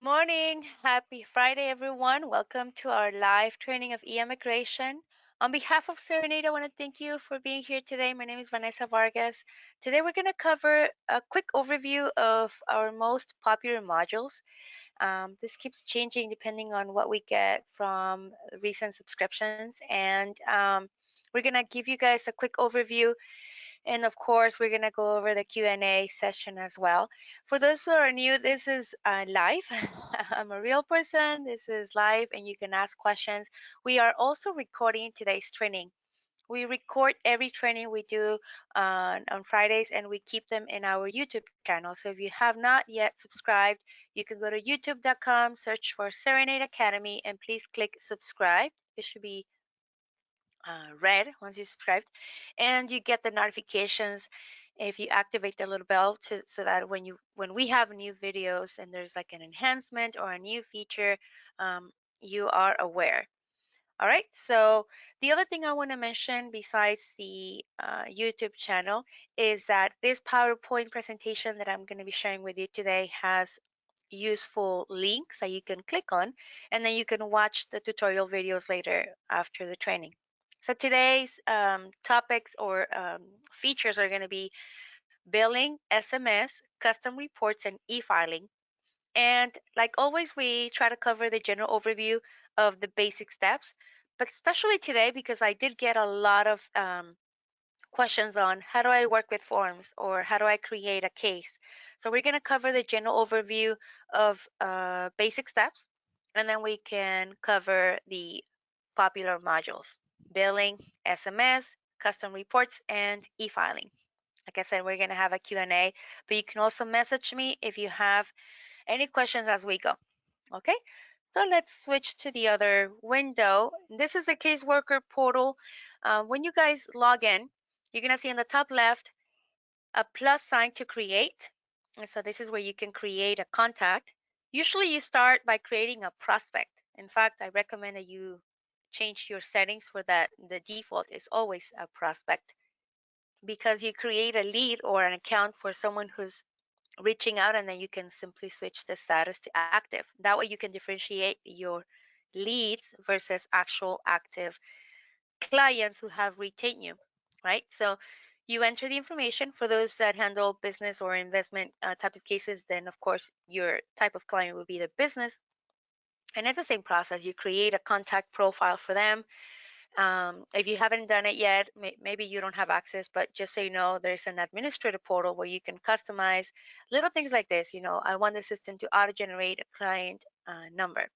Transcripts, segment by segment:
Morning. Happy Friday, everyone. Welcome to our live training of eIMMIGRATION. On behalf of Cerenade, I want to thank you for being here today. My name is Vanessa Vargas. Today, we're going to cover a quick overview of our most popular modules. This keeps changing depending on what we get from recent subscriptions. And we're going to give you guys a quick overview, and of course, we're going to go over the Q&A session as well. For those who are new, this is live. I'm a real person. This is live, and you can ask questions. We are also recording today's training. We record every training we do on Fridays, and we keep them in our YouTube channel. So if you have not yet subscribed, you can go to youtube.com, search for Cerenade Academy, and please click subscribe. It should be red once you subscribed, and you get the notifications if you activate the little bell so that when we have new videos and there's like an enhancement or a new feature, you are aware. All right, so the other thing I want to mention besides the YouTube channel is that this PowerPoint presentation that I'm going to be sharing with you today has useful links that you can click on, and then you can watch the tutorial videos later after the training. So today's topics or features are going to be billing, SMS, custom reports, and e-filing. And like always, we try to cover the general overview of the basic steps, but especially today because I did get a lot of questions on how do I work with forms or how do I create a case. So we're going to cover the general overview of basic steps, and then we can cover the popular modules: billing, SMS, custom reports, and e-filing. Like I said, we're going to have a Q&A, but you can also message me if you have any questions as we go. Okay, so let's switch to the other window. This is a caseworker portal. When you guys log in, you're going to see in the top left a plus sign to create. And so this is where you can create a contact. Usually you start by creating a prospect. In fact, I recommend that you change your settings for that. The default is always a prospect, because you create a lead or an account for someone who's reaching out, and then you can simply switch the status to active. That way you can differentiate your leads versus actual active clients who have retained you, right? So you enter the information. For those that handle business or investment type of cases, then of course your type of client would be the business. And it's the same process. You create a contact profile for them. If you haven't done it yet, maybe you don't have access, but just so you know, there's an administrative portal where you can customize little things like this. I want the system to auto-generate a client number,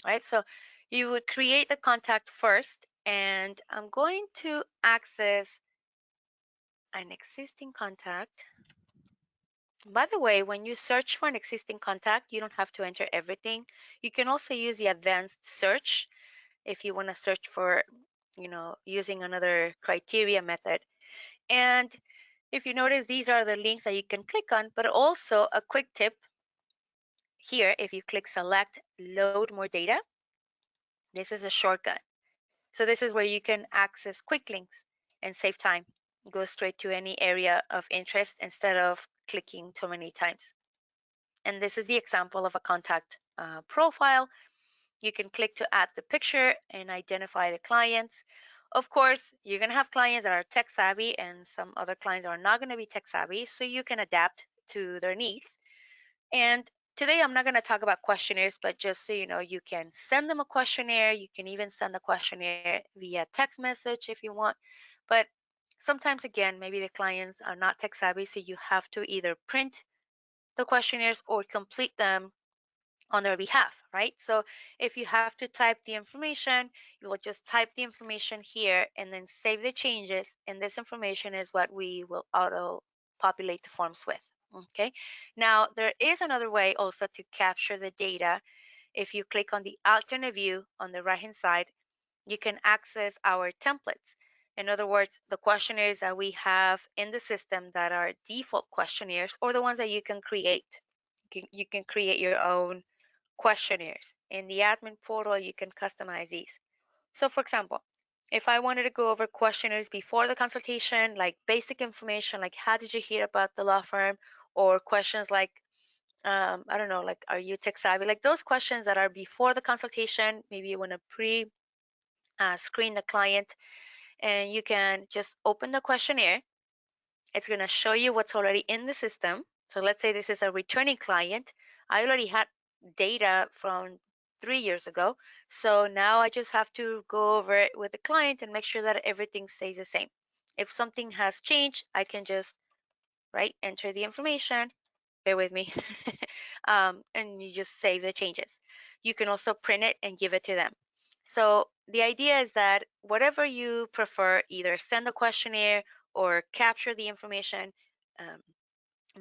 right? So you would create the contact first, and I'm going to access an existing contact. By the way, when you search for an existing contact, you don't have to enter everything. You can also use the advanced search if you want to search for, using another criteria method. And if you notice, these are the links that you can click on, but also a quick tip here: if you click select load more data, this is a shortcut. So this is where you can access quick links and save time. Go straight to any area of interest instead of clicking too many times. And this is the example of a contact profile. You can click to add the picture and identify the clients. Of course, you're going to have clients that are tech savvy, and some other clients are not going to be tech savvy, so you can adapt to their needs. And today I'm not going to talk about questionnaires, but just so you know, you can send them a questionnaire. You can even send a questionnaire via text message if you want. But sometimes, again, maybe the clients are not tech savvy, so you have to either print the questionnaires or complete them on their behalf, right? So if you have to type the information, you will just type the information here and then save the changes. And this information is what we will auto populate the forms with. Okay. Now, there is another way also to capture the data. If you click on the alternate view on the right hand side, you can access our templates. In other words, the questionnaires that we have in the system that are default questionnaires, or the ones that you can create. You can create your own questionnaires. In the admin portal, you can customize these. So for example, if I wanted to go over questionnaires before the consultation, like basic information, like how did you hear about the law firm, or questions like I don't know, like, are you tech savvy? Like those questions that are before the consultation, maybe you want to screen the client, and you can just open the questionnaire. It's going to show you what's already in the system. So let's say this is a returning client. I already had data from 3 years ago. So now I just have to go over it with the client and make sure that everything stays the same. If something has changed, I can just, right, enter the information. Bear with me. And you just save the changes. You can also print it and give it to them. So the idea is that whatever you prefer, either send the questionnaire or capture the information um,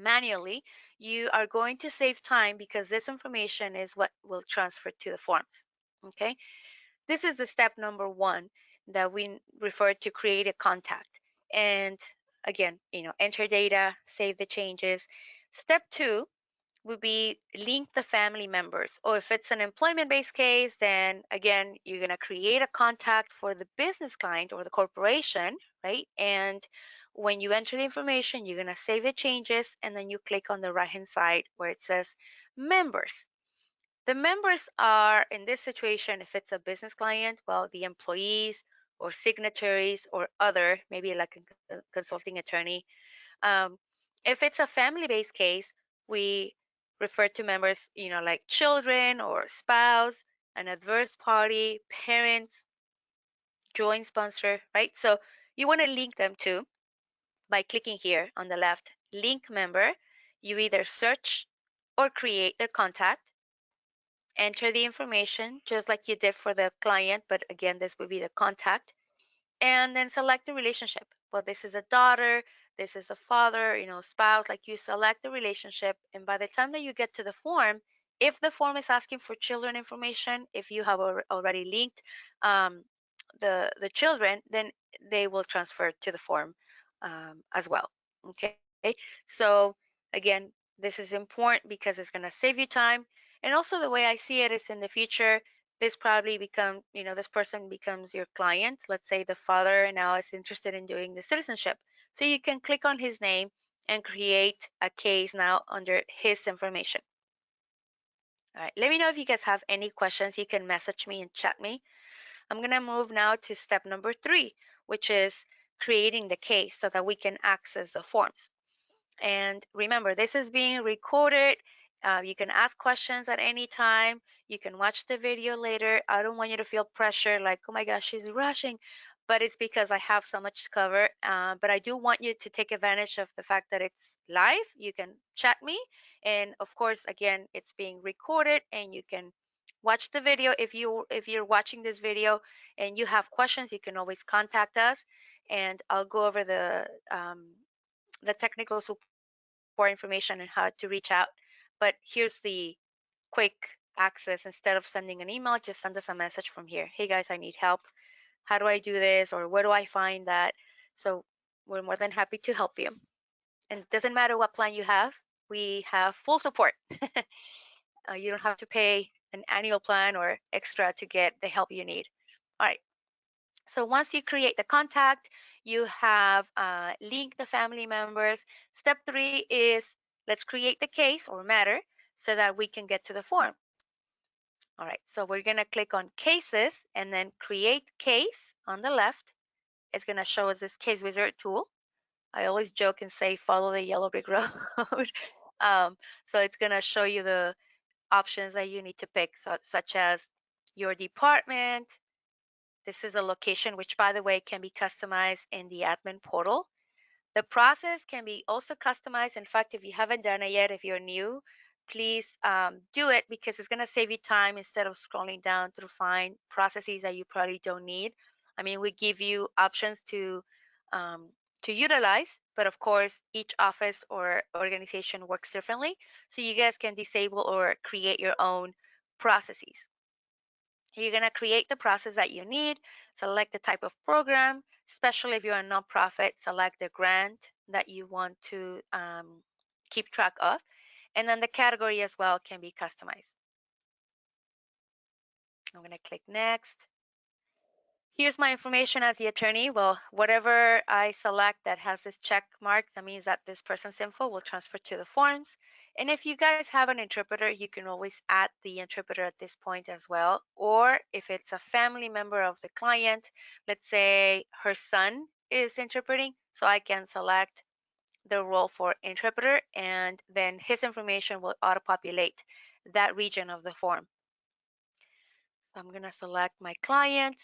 manually, you are going to save time because this information is what will transfer to the forms. Okay, this is the step number one that we refer to create a contact. And again, enter data, save the changes. Step two would be link the family members. Or if it's an employment-based case, then again, you're going to create a contact for the business client or the corporation, right? And when you enter the information, you're going to save the changes, and then you click on the right-hand side where it says members. The members are, in this situation, if it's a business client, well, the employees or signatories or other, maybe like a consulting attorney. um, if it's a family-based case, we refer to members, like children or spouse, an adverse party, parents, joint sponsor, right? So you want to link them too by clicking here on the left, link member. You either search or create their contact, enter the information just like you did for the client, but again, this would be the contact, and then select the relationship. Well, this is a daughter, this is a father, spouse. Like, you select the relationship, and by the time that you get to the form, if the form is asking for children information, if you have already linked um, the children, then they will transfer to the form as well. Okay, so again, this is important because it's going to save you time. And also, the way I see it is, in the future, this person becomes your client. Let's say the father now is interested in doing the citizenship. So you can click on his name and create a case now under his information. All right, let me know if you guys have any questions. You can message me and chat me. I'm going to move now to step number 3, which is creating the case so that we can access the forms. And remember, this is being recorded. You can ask questions at any time. You can watch the video later. I don't want you to feel pressure like, oh my gosh, she's rushing. But it's because I have so much to cover. But I do want you to take advantage of the fact that it's live. You can chat me. And of course, again, it's being recorded, and you can watch the video. If you're watching this video and you have questions, you can always contact us, and I'll go over the technical support information and how to reach out. But here's the quick access. Instead of sending an email, just send us a message from here. Hey guys, I need help. How do I do this? Or where do I find that? So we're more than happy to help you. And it doesn't matter what plan you have, we have full support. You don't have to pay an annual plan or extra to get the help you need. All right. So once you create the contact, you have linked the family members. Step 3 is, let's create the case or matter so that we can get to the form. All right, so we're going to click on cases and then create case on the left. It's going to show us this case wizard tool. I always joke and say follow the yellow brick road. So it's going to show you the options that you need to pick, such as your department. This is a location, which, by the way, can be customized in the admin portal. The process can be also customized. In fact, if you haven't done it yet, if you're new, please do it, because it's going to save you time instead of scrolling down to find processes that you probably don't need. I mean, we give you options um, to utilize, but of course, each office or organization works differently. So you guys can disable or create your own processes. You're going to create the process that you need, select the type of program, especially if you're a nonprofit, select the grant that you want to keep track of, and then the category as well can be customized. I'm going to click next. Here's my information as the attorney. Well, whatever I select that has this check mark, that means that this person's info will transfer to the forms. And if you guys have an interpreter, you can always add the interpreter at this point as well. Or if it's a family member of the client, let's say her son is interpreting, so I can select the role for interpreter, and then his information will auto-populate that region of the form. So I'm going to select my client.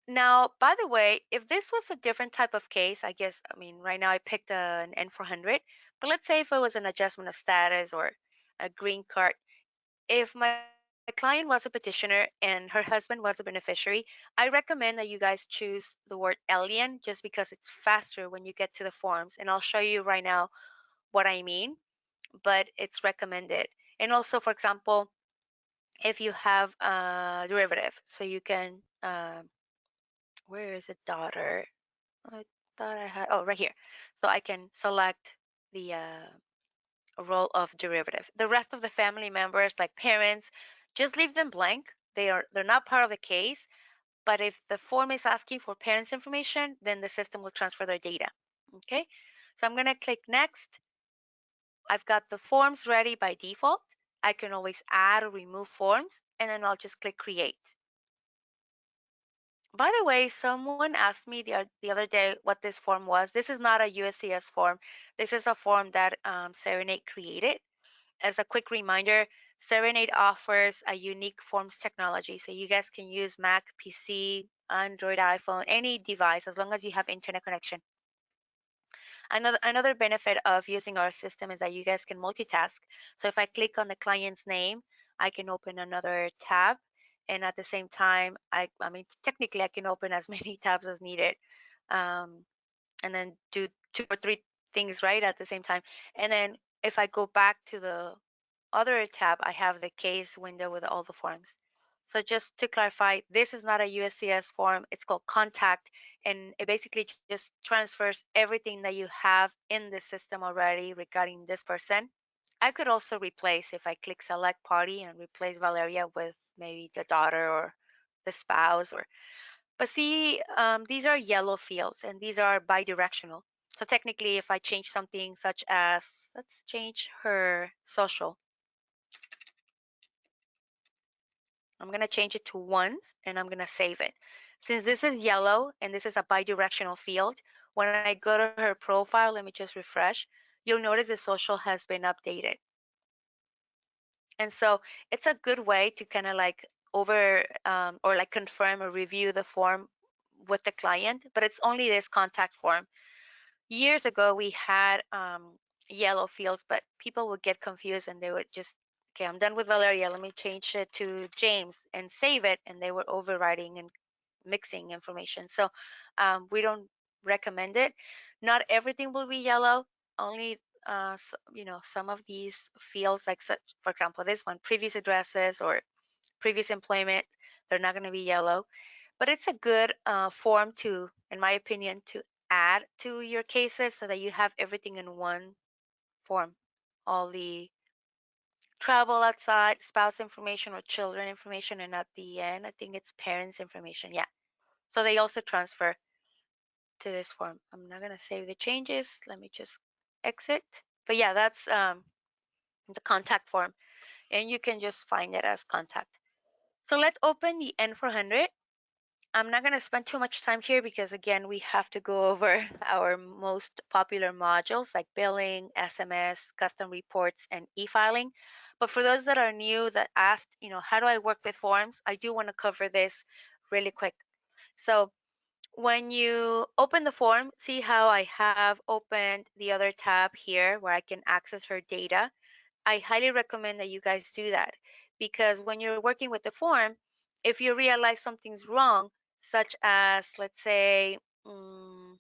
Now, by the way, if this was a different type of case, I mean, right now I picked an N400, but let's say if it was an adjustment of status or a green card, if my client was a petitioner and her husband was a beneficiary, I recommend that you guys choose the word alien just because it's faster when you get to the forms. And I'll show you right now what I mean, but it's recommended. And also, for example, if you have a derivative, so you can, where is it, daughter? I thought I had, oh, right here. So I can select the role of derivative. The rest of the family members, like parents, just leave them blank. They're not part of the case. But if the form is asking for parents' information, then the system will transfer their data. Okay. So I'm gonna click next. I've got the forms ready by default. I can always add or remove forms, and then I'll just click create. By the way, someone asked me the other day what this form was. This is not a USCIS form. This is a form that Cerenade created. As a quick reminder, Cerenade offers a unique forms technology. So you guys can use Mac, PC, Android, iPhone, any device, as long as you have internet connection. Another benefit of using our system is that you guys can multitask. So if I click on the client's name, I can open another tab. And at the same time, I mean, technically I can open as many tabs as needed. Um, and then do 2 or 3 things right at the same time. And then if I go back to the other tab, I have the case window with all the forms. So just to clarify, this is not a USCIS form. It's called contact, and it basically just transfers everything that you have in the system already regarding this person. I could also replace, if I click select party, and replace Valeria with maybe the daughter or the spouse, or but see, these are yellow fields and these are bidirectional. So technically, if I change something such as, let's change her social. I'm going to change it to once and I'm going to save it. Since this is yellow and this is a bidirectional field, when I go to her profile, let me just refresh, you'll notice the social has been updated. And so it's a good way to kind of like or like confirm or review the form with the client, but it's only this contact form. Years ago, we had yellow fields, but people would get confused and they would just, okay, I'm done with Valeria. Let me change it to James and save it. And they were overwriting and mixing information. So we don't recommend it. Not everything will be yellow. Only some of these fields, like such, for example, this one, previous addresses or previous employment, they're not going to be yellow. But it's a good form to, in my opinion, to add to your cases so that you have everything in one form. All the travel outside, spouse information or children information, and at the end, I think it's parents information. Yeah. So they also transfer to this form. I'm not gonna save the changes. Let me just exit. But yeah, that's the contact form, and you can just find it as contact. So let's open the N400. I'm not going to spend too much time here because, again, we have to go over our most popular modules like billing, SMS, custom reports, and e-filing. But for those that are new that asked, how do I work with forms? I do want to cover this really quick. So when you open the form, see how I have opened the other tab here where I can access her data. I highly recommend that you guys do that because when you're working with the form, if you realize something's wrong, such as, let's say, oh,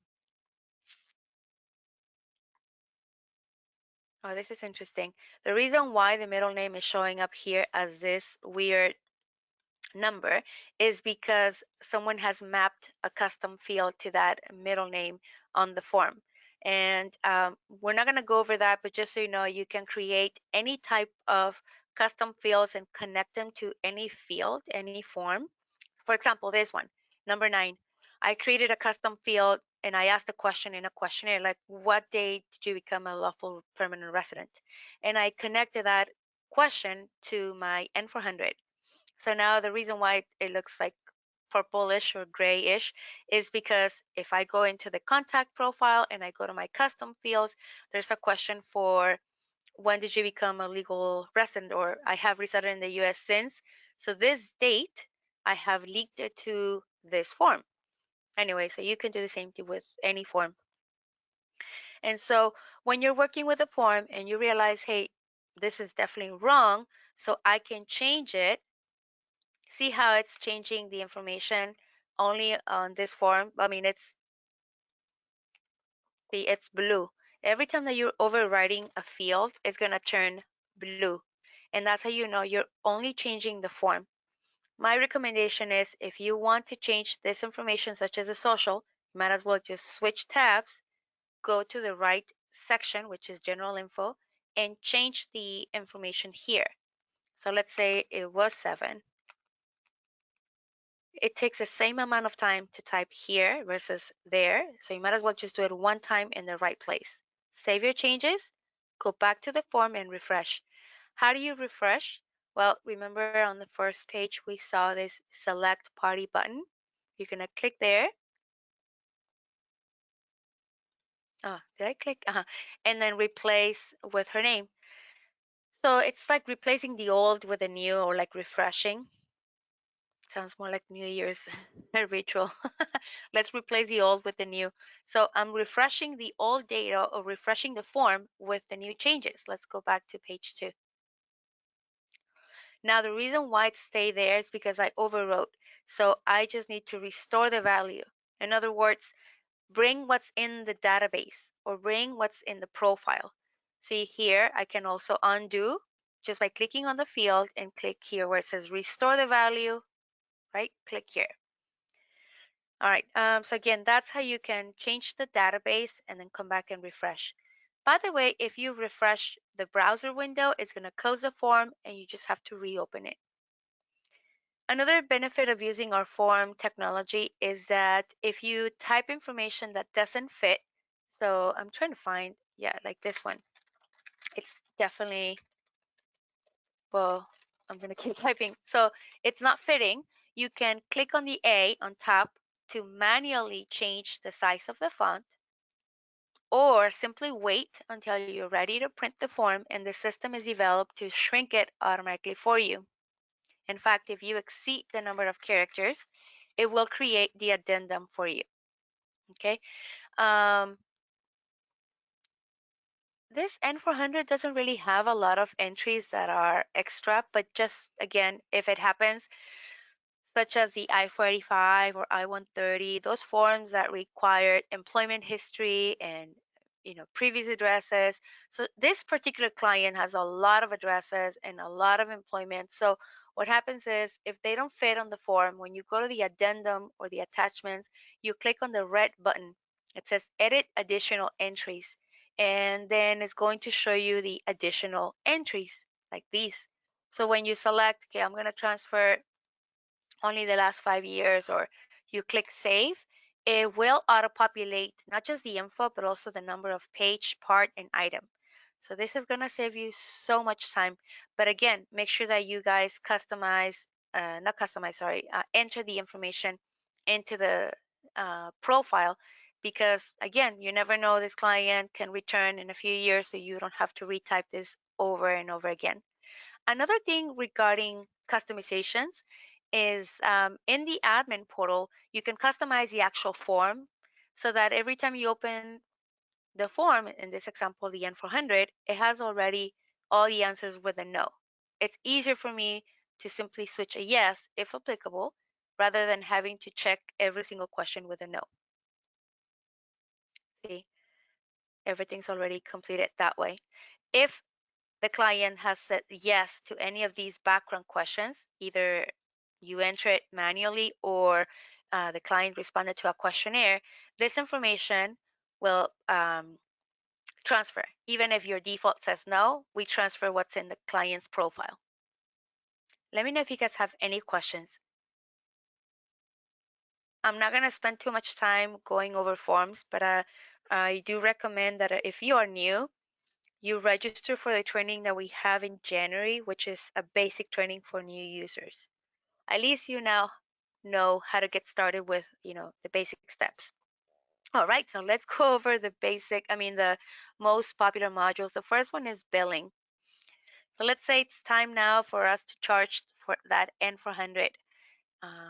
this is interesting. The reason why the middle name is showing up here as this weird number is because someone has mapped a custom field to that middle name on the form. And we're not going to go over that, but just so you know, you can create any type of custom fields and connect them to any field, any form. For example, this one, Number 9, I created a custom field and I asked a question in a questionnaire like, what date did you become a lawful permanent resident? And I connected that question to my N400. So now the reason why it looks like purplish or grayish is because if I go into the contact profile and I go to my custom fields, there's a question for when did you become a legal resident, or I have resided in the US since. So this date, I have linked it to this form. Anyway, so you can do the same thing with any form. And so when you're working with a form and you realize, hey, this is definitely wrong, so I can change it. See how it's changing the information only on this form? I mean, it's blue. Every time that you're overwriting a field, it's going to turn blue. And that's how you know you're only changing the form. My recommendation is if you want to change this information, such as a social, you might as well just switch tabs, go to the right section, which is general info, and change the information here. So let's say it was 7. It takes the same amount of time to type here versus there, so you might as well just do it one time in the right place. Save your changes, go back to the form and refresh. How do you refresh? Well, remember on the first page we saw this select party button. You're gonna click there. Oh, did I click? And then replace with her name. So it's like replacing the old with the new, or like refreshing. Sounds more like New Year's ritual. Let's replace the old with the new. So I'm refreshing the old data, or refreshing the form with the new changes. Let's go back to page 2. Now the reason why it stayed there is because I overwrote. So I just need to restore the value. In other words, bring what's in the database or bring what's in the profile. See here, I can also undo just by clicking on the field and click here where it says restore the value, right? Click here. All right, so again, that's how you can change the database and then come back and refresh. By the way, if you refresh the browser window, it's going to close the form and you just have to reopen it. Another benefit of using our form technology is that if you type information that doesn't fit, so I'm trying to find, yeah, like this one. It's definitely, well, I'm going to keep typing. So it's not fitting. You can click on the A on top to manually change the size of the font, or simply wait until you're ready to print the form and the system is developed to shrink it automatically for you. In fact, if you exceed the number of characters, it will create the addendum for you. Okay. Um, this N400 doesn't really have a lot of entries that are extra, but just again, if it happens, such as the I-485 or I-130, those forms that require employment history and previous addresses. So this particular client has a lot of addresses and a lot of employment. So what happens is if they don't fit on the form, when you go to the addendum or the attachments, you click on the red button. It says edit additional entries. And then it's going to show you the additional entries like these. So when you select, okay, I'm going to transfer only the last 5 years, or you click save, it will auto-populate not just the info, but also the number of page, part, and item. So this is going to save you so much time. But again, make sure that you guys customize, not customize, sorry, enter the information into the profile, because again, you never know, this client can return in a few years, so you don't have to retype this over and over again. Another thing regarding customizations is in the admin portal, you can customize the actual form so that every time you open the form, in this example, the N400, it has already all the answers with a no. It's easier for me to simply switch a yes, if applicable, rather than having to check every single question with a no. See, everything's already completed that way. If the client has said yes to any of these background questions, either you enter it manually or the client responded to a questionnaire, this information will transfer. Even if your default says no, we transfer what's in the client's profile. Let me know if you guys have any questions. I'm not going to spend too much time going over forms, but I do recommend that if you are new, you register for the training that we have in January, which is a basic training for new users. At least you now know how to get started with, the basic steps. All right, so let's go over the most popular modules. The first one is billing. So let's say it's time now for us to charge for that N400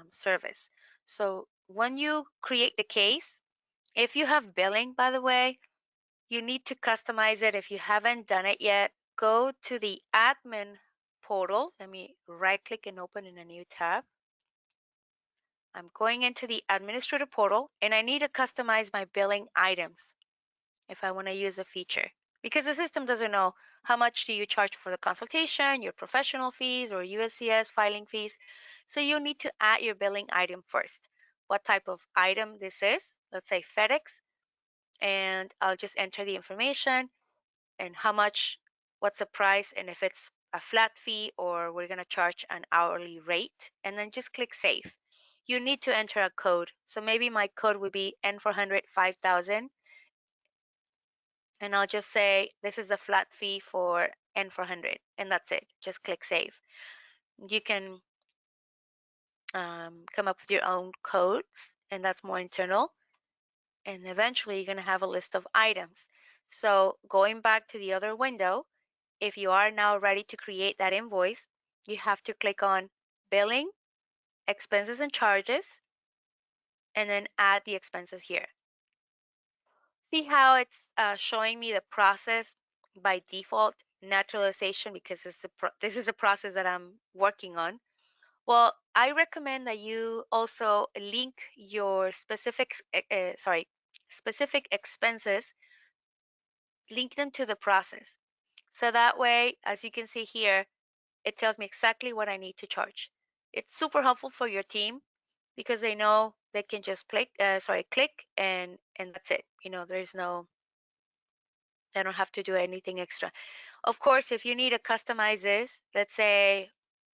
service. So when you create the case, if you have billing, by the way, you need to customize it. If you haven't done it yet, go to the admin portal. Let me right click and open in a new tab. I'm going into the administrator portal and I need to customize my billing items if I want to use a feature, because the system doesn't know how much do you charge for the consultation, your professional fees, or USCIS filing fees. So you need to add your billing item first. What type of item this is, let's say FedEx, and I'll just enter the information and how much, what's the price, and if it's a flat fee or we're going to charge an hourly rate, and then just click save. You need to enter a code. So maybe my code would be N400 5000, and I'll just say this is the flat fee for N400, and that's it. Just click save. You can come up with your own codes, and that's more internal. And eventually, you're going to have a list of items. So going back to the other window, if you are now ready to create that invoice, you have to click on billing, expenses and charges, and then add the expenses here. See how it's showing me the process by default naturalization, because this is a process that I'm working on. Well, I recommend that you also link your specific expenses, link them to the process. So that way, as you can see here, it tells me exactly what I need to charge. It's super helpful for your team because they know they can just click and that's it. There's no, they don't have to do anything extra. Of course, if you need to customize this, let's say,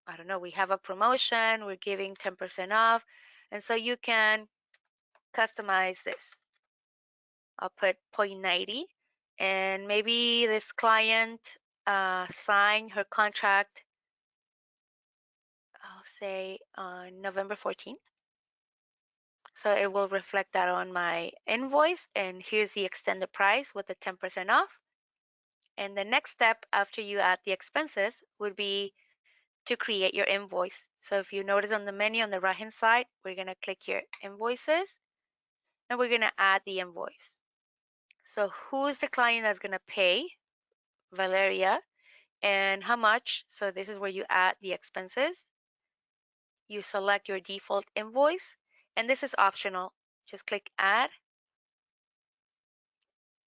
I don't know, we have a promotion, we're giving 10% off, and so you can customize this. I'll put 0.90, and maybe this client signed her contract, I'll say on November 14th. So it will reflect that on my invoice, and here's the extended price with the 10% off. And the next step after you add the expenses would be to create your invoice. So if you notice on the menu on the right hand side, we're going to click here, invoices, and we're going to add the invoice. So who is the client that's going to pay? Valeria. And how much? So this is where you add the expenses. You select your default invoice, and this is optional. Just click add.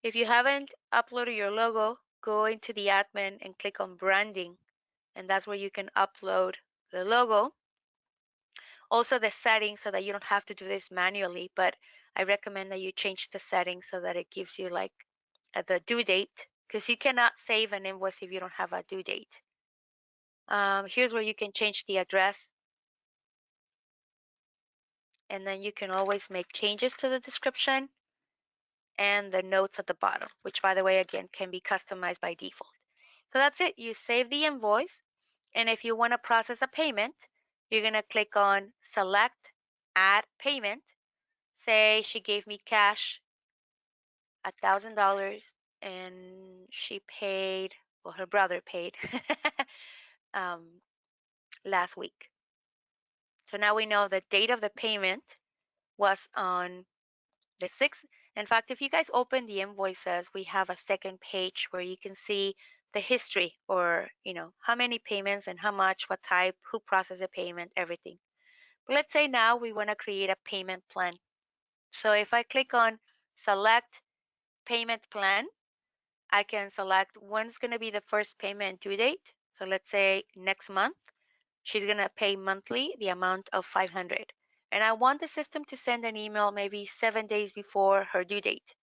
If you haven't uploaded your logo, go into the admin and click on branding, and that's where you can upload the logo. Also the settings, so that you don't have to do this manually, but I recommend that you change the settings so that it gives you like the due date, because you cannot save an invoice if you don't have a due date. Here's where you can change the address, and then you can always make changes to the description and the notes at the bottom, which by the way, again, can be customized by default. So that's it. You save the invoice, and if you want to process a payment, you're going to click on select add payment. Say she gave me cash $1,000, and she paid, well, her brother paid um, last week. So now we know the date of the payment was on the 6th. In fact, if you guys open the invoices, we have a second page where you can see the history, or how many payments and how much, what type, who processed the payment, everything. But let's say now we want to create a payment plan. So if I click on select payment plan, I can select when's going to be the first payment due date. So let's say next month. She's going to pay monthly the amount of 500. And I want the system to send an email maybe 7 days before her due date.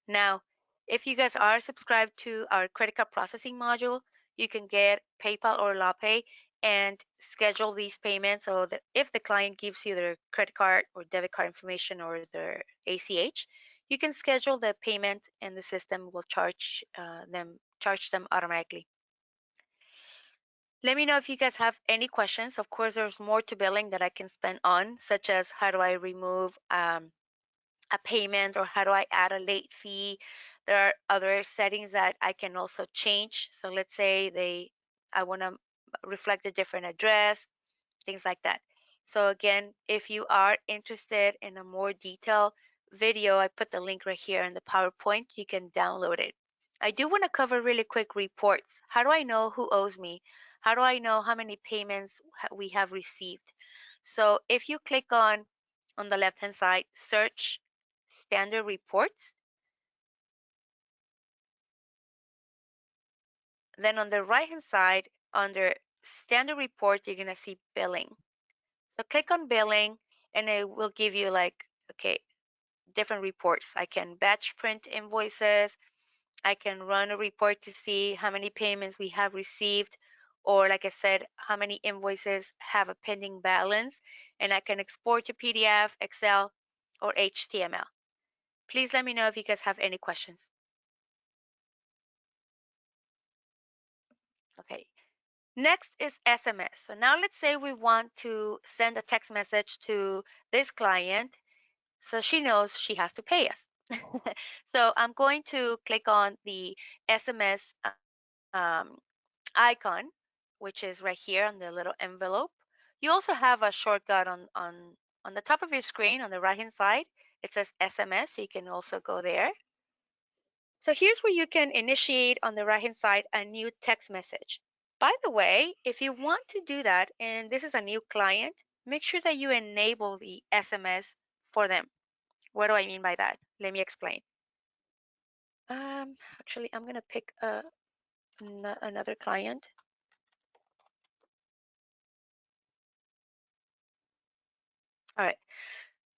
Now, if you guys are subscribed to our credit card processing module, you can get PayPal or LawPay, and schedule these payments so that if the client gives you their credit card or debit card information or their ACH, you can schedule the payment and the system will charge them automatically. Let me know if you guys have any questions. Of course, there's more to billing that I can spend on, such as how do I remove a payment or how do I add a late fee. There are other settings that I can also change. So let's say I want to reflect a different address, things like that. So again, if you are interested in a more detailed video, I put the link right here in the PowerPoint. You can download it. I do want to cover really quick reports. How do I know who owes me? How do I know how many payments we have received? So if you click on the left hand side, search standard reports, then on the right hand side under standard reports, you're going to see billing. So click on billing and it will give you like, okay, different reports. I can batch print invoices. I can run a report to see how many payments we have received, or like I said, how many invoices have a pending balance, and I can export to PDF, Excel, or HTML. Please let me know if you guys have any questions. Okay. Next is SMS. So now let's say we want to send a text message to this client so she knows she has to pay us. So I'm going to click on the SMS um, icon, which is right here on the little envelope. You also have a shortcut on the top of your screen on the right hand side. It says SMS, so you can also go there. So here's where you can initiate on the right hand side a new text message. By the way, if you want to do that and this is a new client, make sure that you enable the SMS for them. What do I mean by that? Let me explain. Actually, I'm gonna pick another client. All right.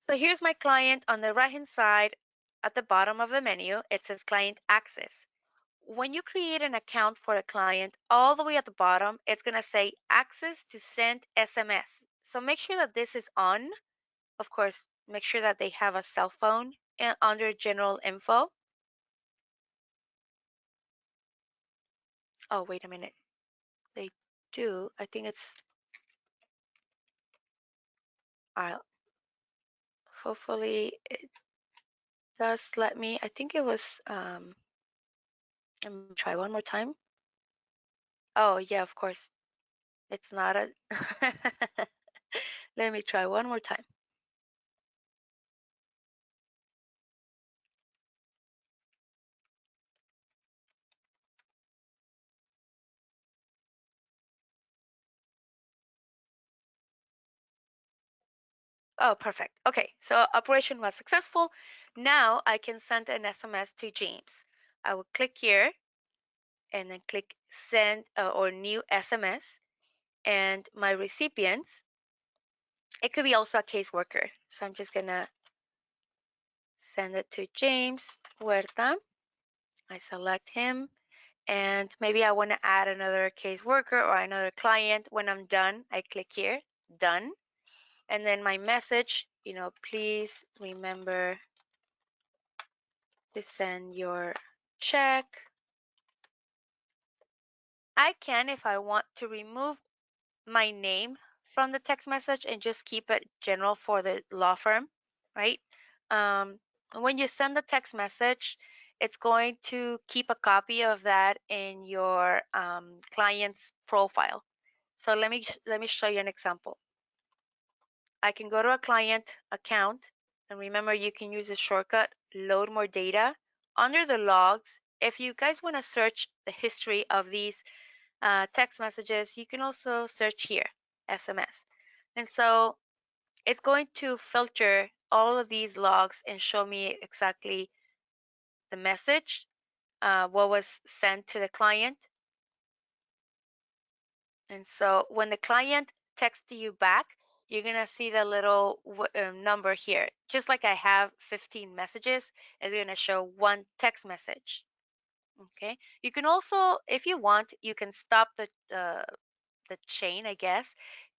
So here's my client on the right-hand side at the bottom of the menu. It says client access. When you create an account for a client, all the way at the bottom, it's gonna say access to send SMS. So make sure that this is on. Of course, make sure that they have a cell phone and under general info. Oh, wait a minute. They do. I think it's uh, hopefully it does let me. I think it was let me try one more time. Oh, yeah, of course. It's not a Let me try one more time. Oh, perfect. Okay, so operation was successful. Now I can send an SMS to James. I will click here and then click send or new SMS. And my recipients, it could be also a caseworker. So I'm just gonna send it to James Huerta. I select him and maybe I want to add another caseworker or another client. When I'm done, I click here, done. And then my message, please remember to send your check. I can, if I want, to remove my name from the text message and just keep it general for the law firm, right? When you send the text message, it's going to keep a copy of that in your client's profile. So let me show you an example. I can go to a client account, and remember you can use the shortcut load more data. Under the logs, if you guys want to search the history of these text messages, you can also search here, SMS. And so it's going to filter all of these logs and show me exactly the message, what was sent to the client. And so when the client texts you back, you're going to see the little number here. Just like I have 15 messages, it's going to show one text message. Okay. You can also, if you want, you can stop the the chain, I guess.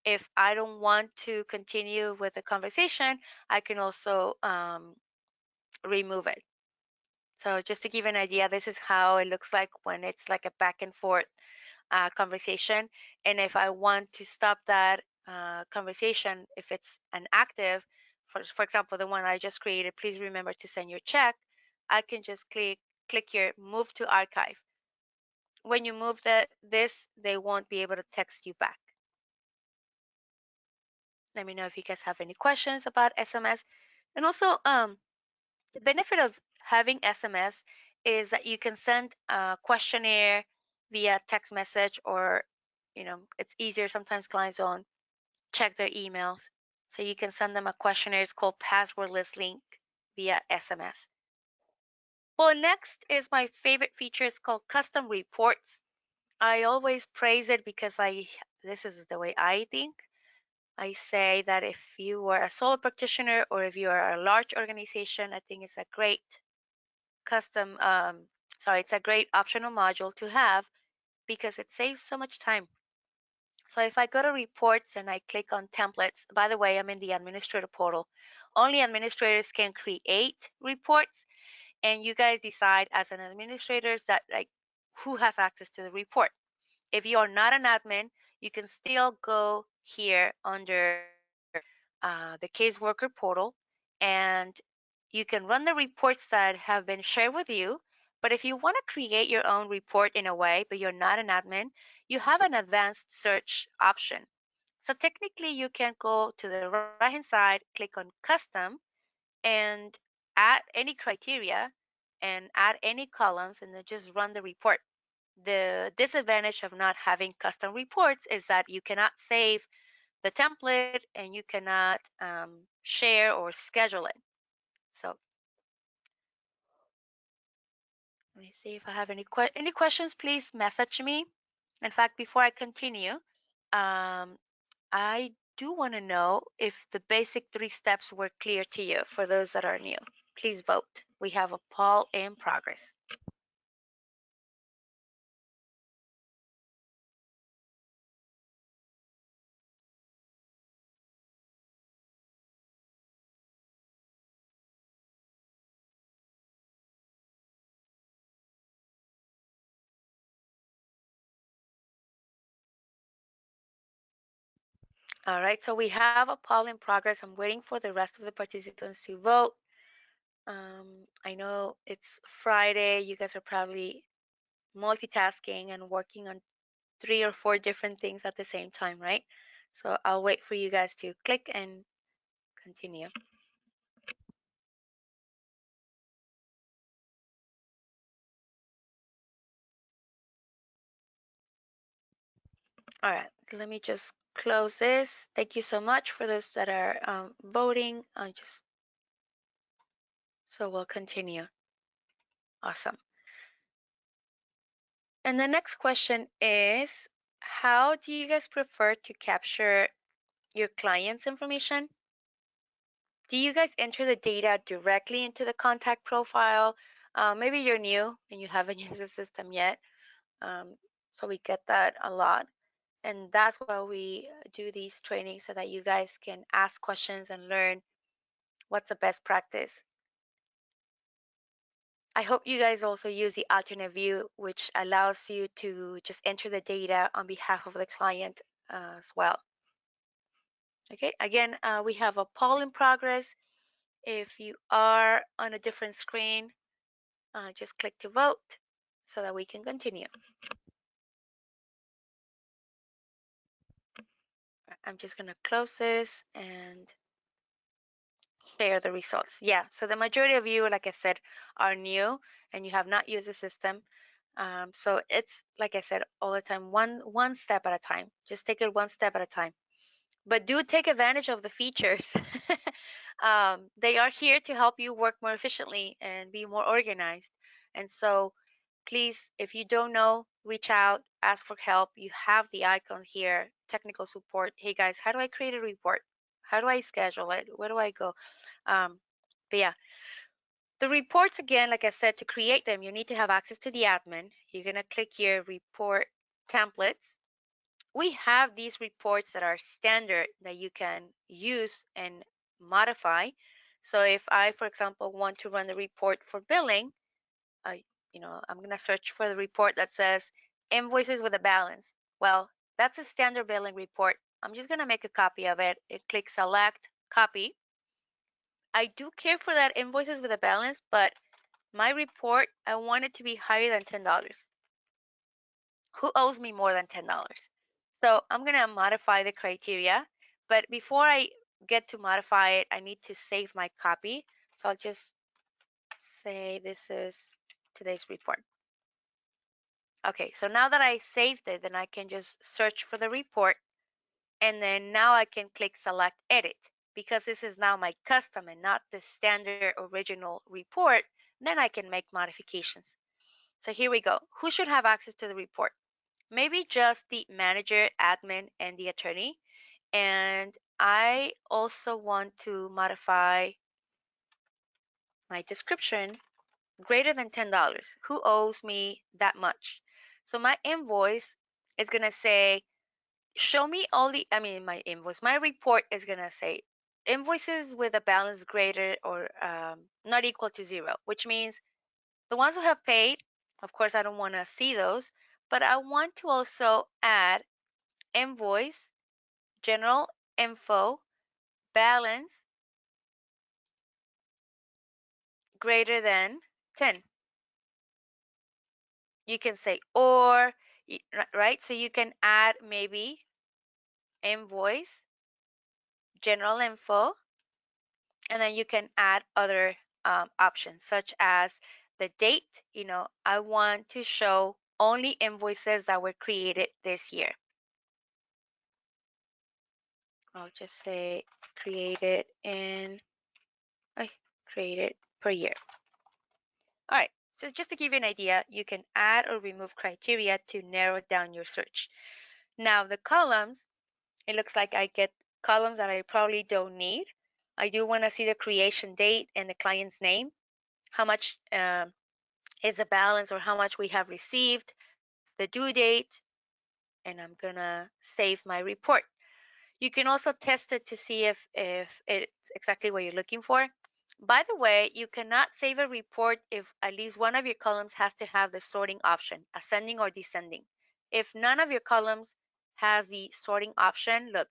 If I don't want to continue with the conversation, I can also remove it. So just to give you an idea, this is how it looks like when it's like a back and forth conversation. And if I want to stop that conversation, if it's an active, for example, the one I just created, please remember to send your check, I can just click here, move to archive. When you move this, they won't be able to text you back. Let me know if you guys have any questions about SMS. And also, the benefit of having SMS is that you can send a questionnaire via text message, or it's easier. Sometimes clients don't check their emails, so you can send them a questionnaire. It's called passwordless link via SMS. Well, next is my favorite feature. It's called custom reports. I always praise it because this is the way I think. I say that if you are a solo practitioner or if you are a large organization, I think it's a great custom it's a great optional module to have because it saves so much time. So if I go to reports and I click on templates, by the way, I'm in the administrator portal. Only administrators can create reports, and you guys decide as an administrator that like who has access to the report. If you are not an admin, you can still go here under the caseworker portal, and you can run the reports that have been shared with you. But if you want to create your own report in a way, but you're not an admin, you have an advanced search option. So technically, you can go to the right hand side, click on custom, and add any criteria and add any columns, and then just run the report. The disadvantage of not having custom reports is that you cannot save the template and you cannot share or schedule it. So let me see if I have any questions. Please message me. In fact, before I continue, um, I do want to know if the basic 3 steps were clear to you. For those that are new, please vote. We have a poll in progress. All right, so we have a poll in progress. I'm waiting for the rest of the participants to vote. I know it's Friday. You guys are probably multitasking and working on 3 or 4 different things at the same time, right? So I'll wait for you guys to click and continue. All right, let me just close this. Thank you so much for those that are voting. So we'll continue. Awesome. And the next question is, how do you guys prefer to capture your client's information? Do you guys enter the data directly into the contact profile? Maybe you're new and you haven't used the system yet. Um, so we get that a lot. And that's why we do these trainings so that you guys can ask questions and learn what's the best practice. I hope you guys also use the alternate view, which allows you to just enter the data on behalf of the client as well. Okay, again, we have a poll in progress. If you are on a different screen, just click to vote so that we can continue. I'm just going to close this and share the results. Yeah, so the majority of you, like I said, are new and you have not used the system. So it's, like I said, all the time, one step at a time. Just take it one step at a time. But do take advantage of the features. They are here to help you work more efficiently and be more organized. And so please, if you don't know, reach out, ask for help. You have the icon here, technical support. Hey guys, how do I create a report? How do I schedule it? Where do I go? Um, but yeah, the reports, again, like I said, to create them, you need to have access to the admin. You're going to click here, report templates. we have these reports that are standard that you can use and modify. So if I, for example, want to run the report for billing, I, I'm going to search for the report that says invoices with a balance. Well, that's a standard billing report. I'm just going to make a copy of it. It click select, copy. I do care for that invoices with a balance, but my report, I want it to be higher than $10. Who owes me more than $10? So I'm going to modify the criteria. But before I get to modify it, I need to save my copy. So I'll just say this is today's report. Okay, so now that I saved it, then I can just search for the report. And then now I can click select edit because this is now my custom and not the standard original report. Then I can make modifications. So here we go. Who should have access to the report? Maybe just the manager, admin, and the attorney. And I also want to modify my description greater than $10. Who owes me that much? So my invoice is going to say, show me all the, my invoice, my report is going to say invoices with a balance greater or not equal to zero, which means the ones who have paid, of course, I don't want to see those, but I want to also add invoice, general info, balance greater than 10. You can say or, right? So you can add maybe invoice, general info, and then you can add other options such as the date. I want to show only invoices that were created this year. I'll just say created in, created per year. All right, so just to give you an idea, you can add or remove criteria to narrow down your search. Now the columns, it looks like I get columns that I probably don't need. I do want to see the creation date and the client's name, how much is the balance or how much we have received, the due date, and I'm gonna save my report. You can also test it to see if it's exactly what you're looking for. By the way, you cannot save a report if at least one of your columns has to have the sorting option, ascending or descending. If none of your columns has the sorting option, look,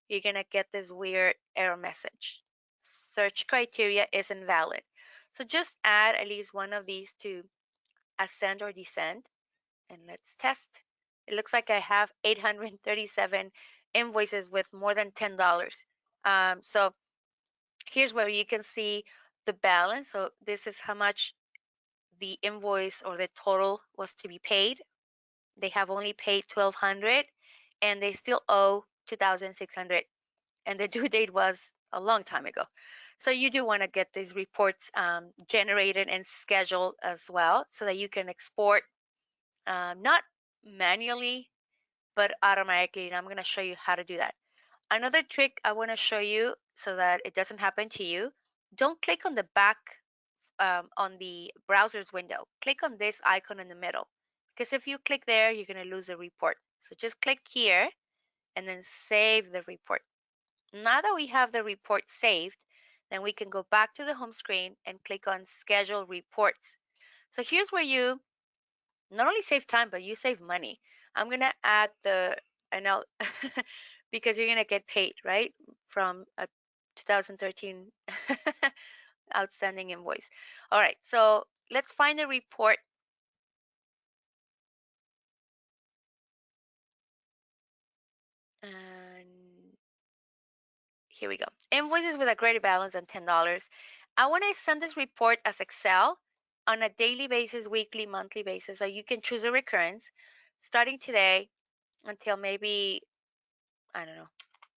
you're gonna get this weird error message. Search criteria is invalid. So just add at least one of these to ascend or descend, and let's test. It looks like I have 837 invoices with more than $10. So here's where you can see the balance. So this is how much the invoice or the total was to be paid. They have only paid 1,200 and they still owe 2,600, and the due date was a long time ago. So you do want to get these reports generated and scheduled as well so that you can export not manually but automatically, and I'm going to show you how to do that. Another trick I want to show you so that it doesn't happen to you, don't click on the back on the browser's window. Click on this icon in the middle, because if you click there, you're going to lose the report. So just click here and then save the report. Now that we have the report saved, then we can go back to the home screen and click on schedule reports. So here's where you not only save time, but you save money. I'm gonna add the, and I'll because you're gonna get paid, right, from a 2013 outstanding invoice. All right, so let's find the report. And here we go. Invoices with a greater balance than $10. I want to send this report as Excel on a daily basis, weekly, monthly basis. So you can choose a recurrence starting today until maybe, I don't know,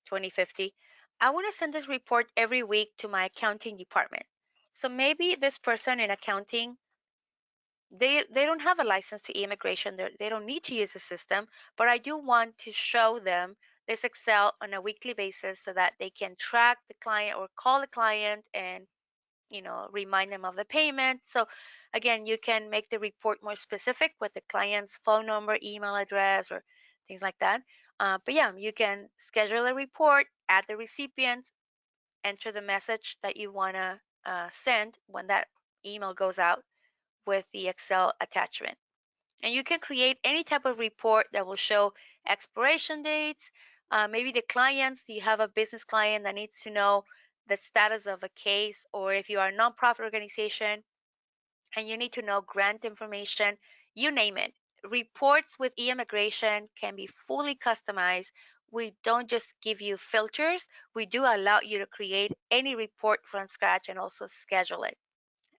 2050. I want to send this report every week to my accounting department. So maybe this person in accounting, they don't have a license to immigration. They don't need to use the system, but I do want to show them this Excel on a weekly basis so that they can track the client or call the client and remind them of the payment. So again, you can make the report more specific with the client's phone number, email address, or things like that. But yeah, you can schedule a report, add the recipients, enter the message that you want to send when that email goes out with the Excel attachment. And you can create any type of report that will show expiration dates. Maybe the clients, you have a business client that needs to know the status of a case, or if you are a nonprofit organization and you need to know grant information, you name it. Reports with eIMMIGRATION can be fully customized. We don't just give you filters, we do allow you to create any report from scratch and also schedule it.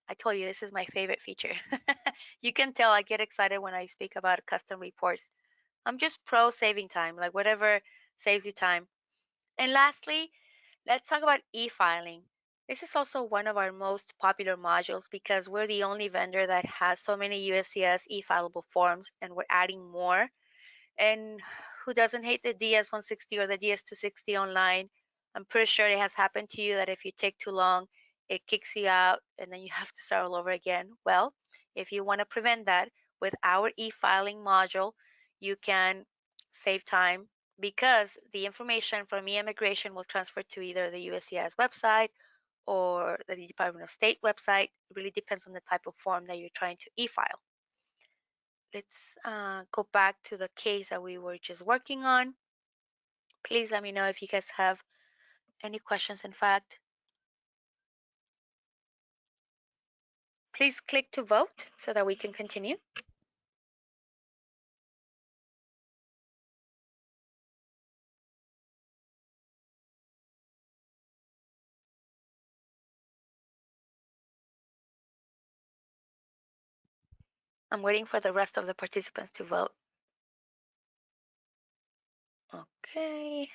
I told you this is my favorite feature. You can tell I get excited when I speak about custom reports. I'm just pro saving time, like whatever saves you time. And lastly, let's talk about e-filing. This is also one of our most popular modules because we're the only vendor that has so many USCIS e-filable forms, and we're adding more. And who doesn't hate the DS-160 or the DS-260 online? I'm pretty sure it has happened to you that if you take too long, it kicks you out and then you have to start all over again. Well, if you want to prevent that with our e-filing module, you can save time because the information from e-immigration will transfer to either the USCIS website or the Department of State website. It really depends on the type of form that you're trying to e-file. Let's go back to the case that we were just working on. Please let me know if you guys have any questions. In fact, please click to vote so that we can continue. I'm waiting for the rest of the participants to vote. Okay.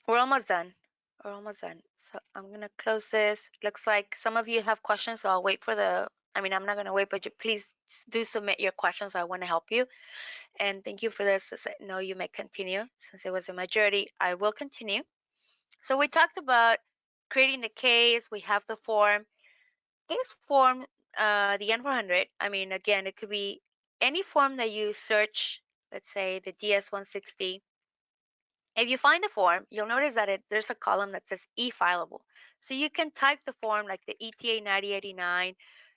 We're almost done. We're almost done. So I'm going to close this. Looks like some of you have questions, so I'll wait for I'm not going to wait, but please do submit your questions. I want to help you. And thank you for this. No, you may continue. Since it was a majority, I will continue. So we talked about creating the case. We have the form. This form, the N400, again, it could be any form that you search, let's say the DS-160. If you find the form, you'll notice that there's a column that says e-fileable. So you can type the form like the ETA 9089.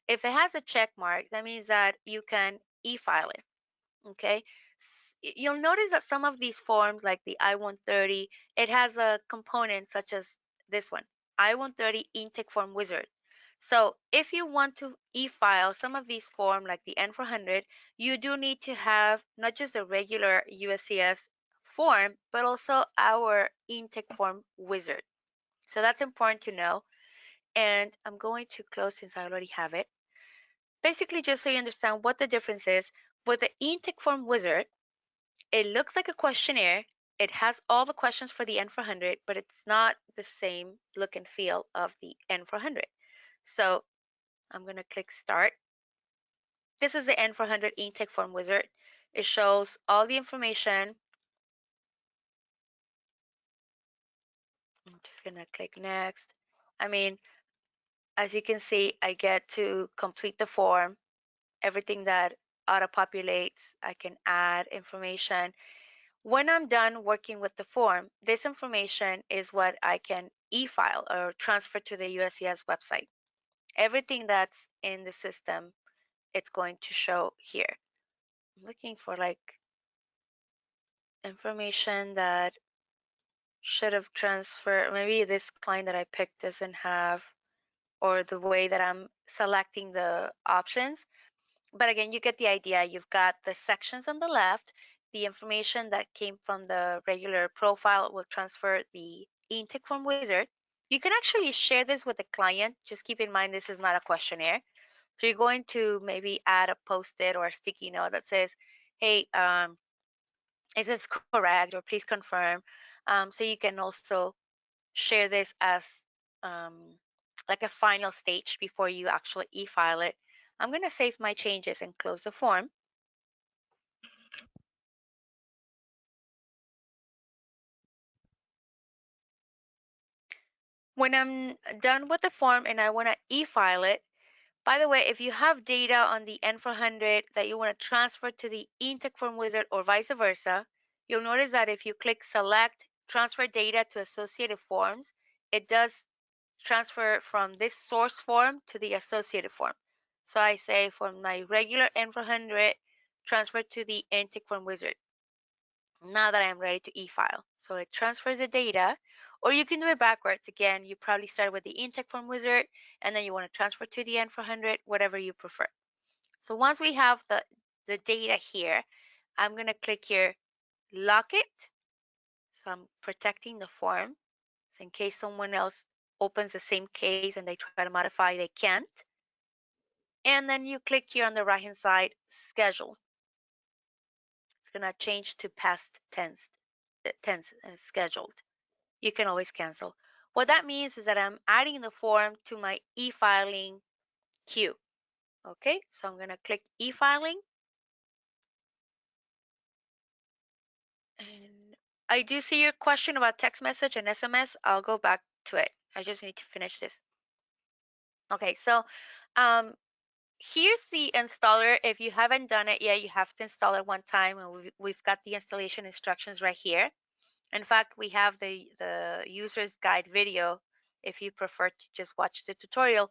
If it has a check mark, that means that you can e-file it. Okay. You'll notice that some of these forms, like the I-130, it has a component such as this one, I-130 intake form wizard. So if you want to e-file some of these forms, like the N400, you do need to have not just a regular USCIS form, but also our intake form wizard. So that's important to know. And I'm going to close since I already have it. Basically, just so you understand what the difference is, with the intake form wizard, it looks like a questionnaire. It has all the questions for the N400, but it's not the same look and feel of the N400. So I'm going to click Start. This is the N400 intake form wizard. It shows all the information. I'm just going to click Next. I mean, as you can see, I get to complete the form. Everything that auto-populates, I can add information. When I'm done working with the form, this information is what I can e-file or transfer to the USCIS website. Everything that's in the system, it's going to show here. I'm looking for like information that should have transferred. Maybe this client that I picked doesn't have, or the way that I'm selecting the options. But again, you get the idea. You've got the sections on the left. The information that came from the regular profile will transfer the intake form wizard. You can actually share this with the client. Just keep in mind this is not a questionnaire. So you're going to maybe add a post-it or a sticky note that says, hey, is this correct? Or please confirm. So you can also share this as um, like a final stage before you actually e-file it. I'm going to save my changes and close the form. When I'm done with the form and I want to e-file it, By the way, if you have data on the N400 that you want to transfer to the intake form wizard or vice versa, you'll notice that if you click select transfer data to associated forms, it does transfer from this source form to the associated form. So I say from my regular N400, transfer to the intake form wizard. Now that I'm ready to e-file. So it transfers the data, or you can do it backwards. Again, you probably start with the intake form wizard, and then you want to transfer to the N400, whatever you prefer. So once we have the data here, I'm going to click here, lock it. So I'm protecting the form. So in case someone else opens the same case and they try to modify, they can't. And then you click here on the right-hand side, schedule. It's going to change to past tense, scheduled. You can always cancel. What that means is that I'm adding the form to my e-filing queue. Okay, so I'm going to click e-filing. And I do see your question about text message and SMS. I'll go back to it. I just need to finish this. Okay, so um, here's the installer. If you haven't done it yet, you have to install it one time, and we've got the installation instructions right here. In fact, we have the user's guide video if you prefer to just watch the tutorial.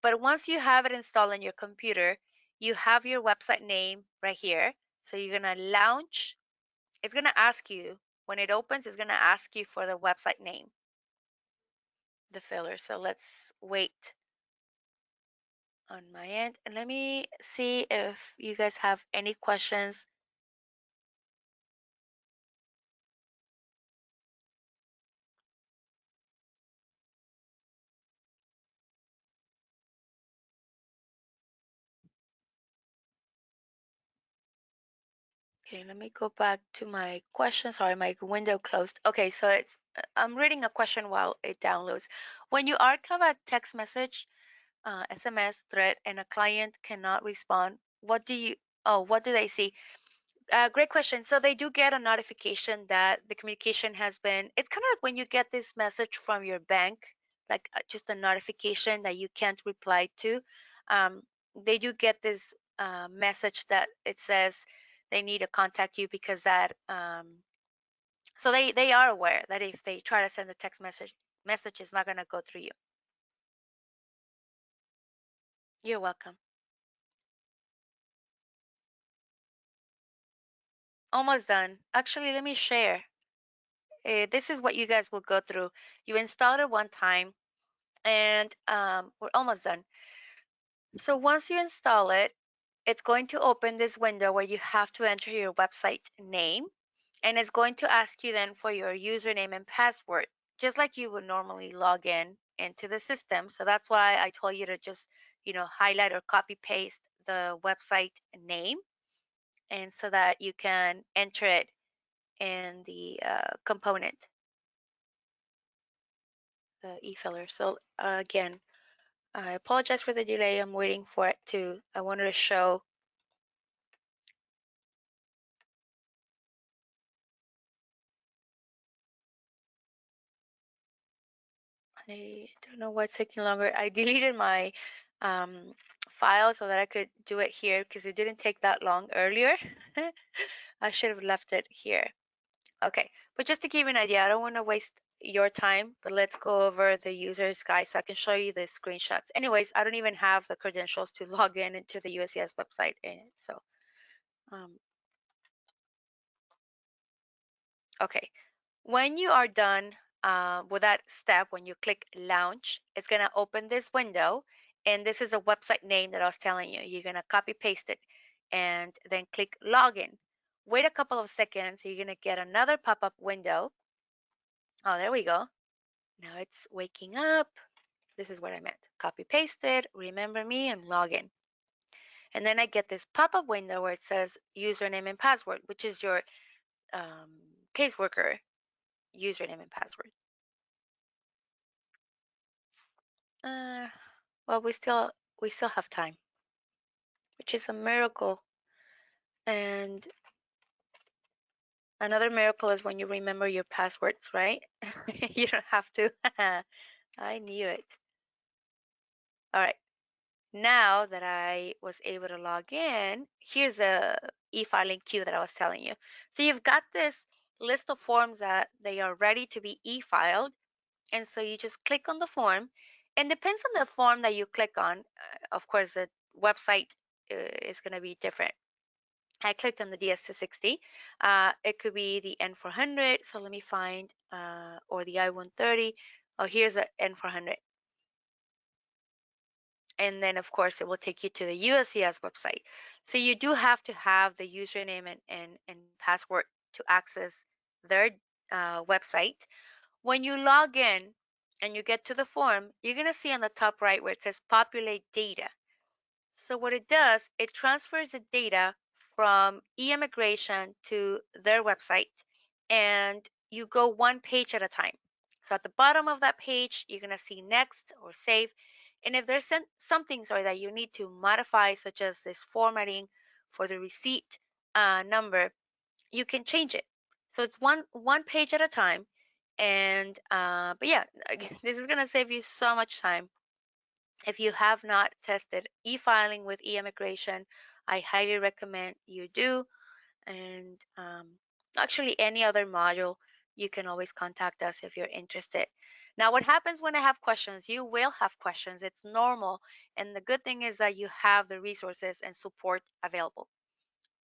But once you have it installed on your computer, you have your website name right here. So you're going to launch. It's going to ask you, when it opens, it's going to ask you for the website name, the filler. So let's wait on my end. And let me see if you guys have any questions. Okay, let me go back to my question. Sorry, my window closed. Okay, so I'm reading a question while it downloads. When you archive a text message, SMS thread, and a client cannot respond, what do they see? Great question. So they do get a notification that the communication has been, it's kind of like when you get this message from your bank, like just a notification that you can't reply to. Um, they do get this message that it says they need to contact you because that, so they are aware that if they try to send a text message is not going to go through you. You're welcome. Almost done. Actually, let me share. This is what you guys will go through. You install it one time, and we're almost done. So once you install it, it's going to open this window where you have to enter your website name, and it's going to ask you then for your username and password, just like you would normally log in into the system. So that's why I told you to just, highlight or copy paste the website name, and so that you can enter it in the component, the e-filler. So again, I apologize for the delay. I'm waiting for it to, I wanted to show. I don't know why it's taking longer. I deleted my um, file so that I could do it here because it didn't take that long earlier. I should have left it here. Okay, but just to give you an idea, I don't want to waste your time, but let's go over the user's guide so I can show you the screenshots. Anyways, I don't even have the credentials to log in into the USCIS website. So, um, okay. When you are done with that step, when you click launch, it's going to open this window. And this is a website name that I was telling you. You're going to copy paste it and then click login. Wait a couple of seconds. You're going to get another pop-up window. Oh, there we go. Now it's waking up. This is what I meant. Copy paste it, remember me, and login. And then I get this pop-up window where it says username and password, which is your caseworker username and password. Uh, well, we still have time, which is a miracle. And another miracle is when you remember your passwords, right? You don't have to. I knew it. All right. Now that I was able to log in, here's a e-filing queue that I was telling you. So you've got this list of forms that they are ready to be e-filed. And so you just click on the form, and depends on the form that you click on. Of course, the website is going to be different. I clicked on the DS260. It could be the N400. So let me find, or the I-130. Oh, here's the N400. And then, of course, it will take you to the USCIS website. So you do have to have the username and password to access their website. When you log in and you get to the form, you're going to see on the top right where it says populate data. So what it does, it transfers the data from eIMMIGRATION to their website, and you go one page at a time. So at the bottom of that page, you're going to see next or save. And if there's something, sorry, that you need to modify, such as this formatting for the receipt number, you can change it. So it's one page at a time. And but yeah, this is gonna save you so much time. If you have not tested e-filing with eIMMIGRATION, I highly recommend you do. And actually, any other module, you can always contact us if you're interested. Now, what happens when I have questions? You will have questions. It's normal. And the good thing is that you have the resources and support available.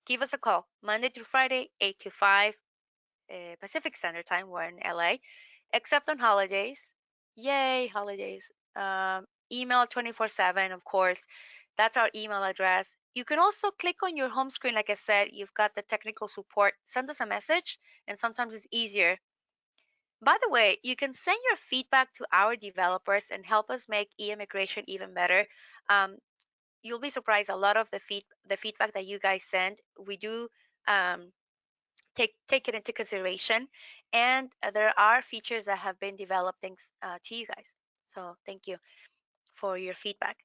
Give us a call Monday through Friday, 8 to 5 Pacific Standard Time. We're in LA, except on holidays. Yay, holidays. Email 24/7, of course. That's our email address. You can also click on your home screen. Like I said, you've got the technical support. Send us a message, and sometimes it's easier. By the way, you can send your feedback to our developers and help us make e-immigration even better. Um, you'll be surprised. A lot of the feedback that you guys send, we do um, take it into consideration, and there are features that have been developed thanks to you guys. So thank you for your feedback.